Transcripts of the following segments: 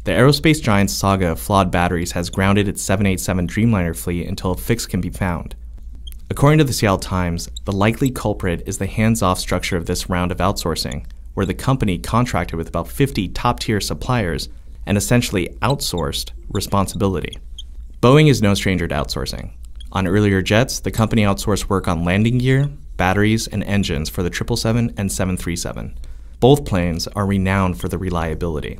The aerospace giant's saga of flawed batteries has grounded its 787 Dreamliner fleet until a fix can be found. According to the Seattle Times, the likely culprit is the hands-off structure of this round of outsourcing, where the company contracted with about 50 top-tier suppliers and essentially outsourced responsibility. Boeing is no stranger to outsourcing. On earlier jets, the company outsourced work on landing gear, batteries, and engines for the 777 and 737. Both planes are renowned for their reliability.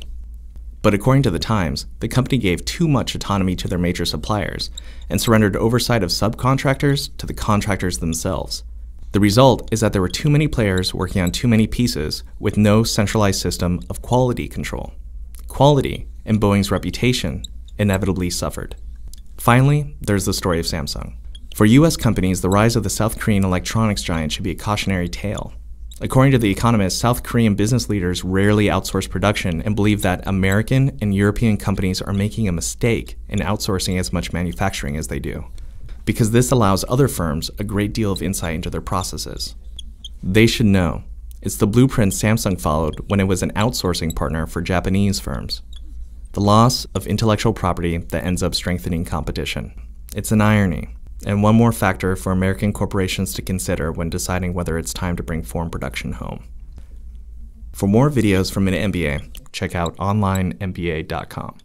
But according to the Times, the company gave too much autonomy to their major suppliers and surrendered oversight of subcontractors to the contractors themselves. The result is that there were too many players working on too many pieces with no centralized system of quality control. Quality and Boeing's reputation inevitably suffered. Finally, there's the story of Samsung. For US companies, the rise of the South Korean electronics giant should be a cautionary tale. According to The Economist, South Korean business leaders rarely outsource production and believe that American and European companies are making a mistake in outsourcing as much manufacturing as they do, because this allows other firms a great deal of insight into their processes. They should know. It's the blueprint Samsung followed when it was an outsourcing partner for Japanese firms. The loss of intellectual property that ends up strengthening competition. It's an irony, and one more factor for American corporations to consider when deciding whether it's time to bring foreign production home. For more videos from Minute MBA, check out onlinemba.com.